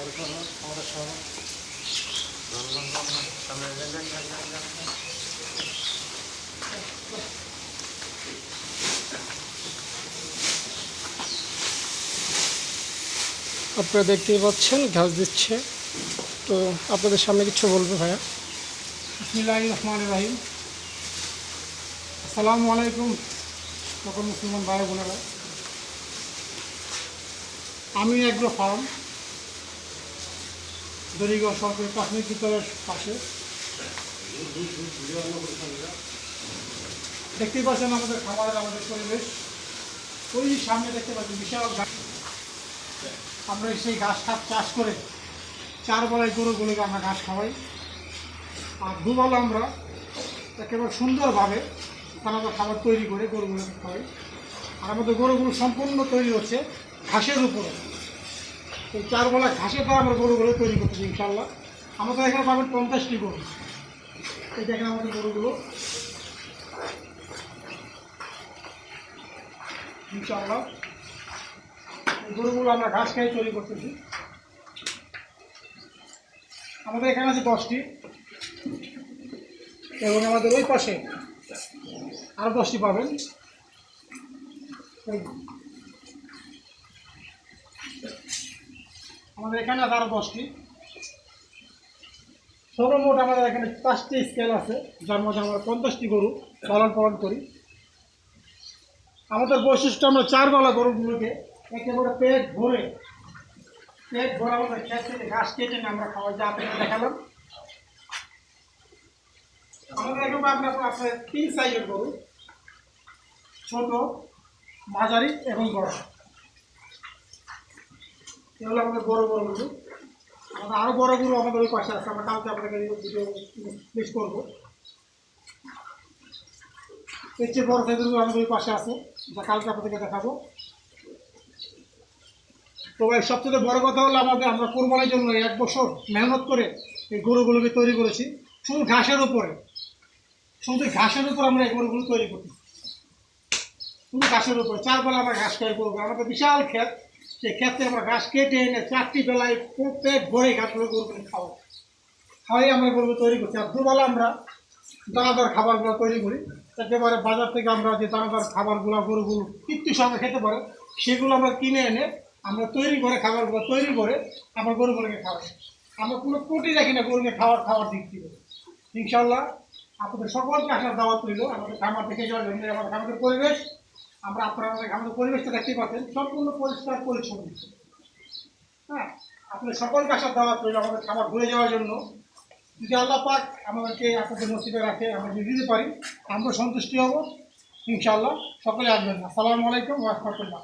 আপনারা দেখতেই পাচ্ছেন ঘাস দিচ্ছে। তো আপনাদের সামনে কিছু বলবে ভাইয়া। বিসমিল্লাহির রহমানির রহিম। আসসালামু আলাইকুম সকল মুসলমান ভাই বোনেরা। আমি এগ্রো ফার্ম, দড়িগড় সরকারি প্রাথমিক বিদ্যালয়ের পাশে। দেখতেই পাচ্ছেন আমাদের খাবারের আমাদের পরিবেশ। ওই সামনে দেখতে পাচ্ছেন বিশাল গাছ। আমরা সেই ঘাস চাষ করে 4 বেলায় গরুগুলোকে আমরা ঘাস খাওয়াই, আর 2 বেলা আমরা একেবারে সুন্দরভাবে দানাদার খাবার তৈরি করে গরুগুলোকে খাওয়াই। আর আমাদের গরুগুলো সম্পূর্ণ তৈরি হচ্ছে ঘাসের উপরে। এই 4 বেলা ঘাসের দ্বারা আমরা গরুগুলো তৈরি করতেছি ইনশাল্লাহ। আমাদের এখানে পাবেন 50টি গরু। এই দেখেন আমাদের গরুগুলো ইনশাল্লাহ। এই গরুগুলো আমরা ঘাস খাই তৈরি করতেছি। আমাদের এখানে আছে 10টি, এবং আমাদের ওই পাশে আরও 10টি পাবেন। আমাদের এখানে আছে আরও 10টি। সর্বমোট আমাদের এখানে 5টি স্কেল আছে, যার মধ্যে আমরা 50টি গরু লালন পালন করি। আমাদের বৈশিষ্ট্য, আমরা 4 বেলা গরুগুলোকে একেবারে পেট ভরে আমাদের খেত থেকে ঘাস কেটে নিয়ে আমরা খাওয়াই, যা আপনাকে দেখালাম। আমাদের এখানে আপনার 3 সাইজের গরু, ছোট, মাঝারি এবং বড়। এগুলো আমাদের বড় গরু। আমাদের আরও বড় গরু আমাদের ওই পাশে আছে, আমরা কালকে আপনাকে ভিডিও প্লেস করবো। এর চেয়ে বড় সাইজের গরু আমাদের ওই পাশে আছে, যা কালকে আপনাদেরকে দেখাবো। তো ভাই, সবচেয়ে বড় কথা হলো আমরা কোরবানির জন্য 1 বছর মেহনত করে এই গরুগুলোকে তৈরি করেছি। শুধু ঘাসের উপর আমরা এই গরুগুলো তৈরি করছি, শুধু ঘাসের উপরে। 4 বেলা আমরা ঘাস খাই করবো। আমাদের বিশাল ক্ষেত, সেই ক্ষেত্রে আমরা ঘাস কেটে এনে 4টি বেলায় পেট ভরে ঘাসগুলো গরুগুলো খাওয়াই আমরা গরুগুলো তৈরি করছি। আর 2 বেলা আমরা দানাদার খাবারগুলো তৈরি করি। একেবারে বাজার থেকে আমরা যে দানাদার খাবারগুলো গরুগুলো তৃপ্তির সঙ্গে খেতে পারে, সেগুলো আমরা কিনে এনে আমরা তৈরি করে খাবারগুলো তৈরি করে আমরা গরুগুলোকে খাওয়াই। আমরা কোনো ত্রুটি রাখি না গরুকে খাওয়ার দিক থেকে। ইনশাল্লাহ আপনাদের সকলকে আসার দাওয়াত রইল আমাদের খামার দেখে যাওয়ার জন্য। আমাদের খামারের পরিবেশ, আপনারা আমাদের পরিবেশটা দেখতেই পাচ্ছেন, সম্পূর্ণ পরিষ্কার পরিচ্ছন্ন। হ্যাঁ, আপনাদের সকলকে আসার দাওয়াত রইল আমাদের খামার ঘুরে যাওয়ার জন্য। যদি আল্লাহ পাক আমাদেরকে আপনাদের নসিবে রাখে, আমরা যদি দিতে পারি, আমরা সন্তুষ্টি হব ইনশাআল্লাহ। সকলে আসবেন। আসসালামু আলাইকুম ওয়া রাহমাতুল্লাহ।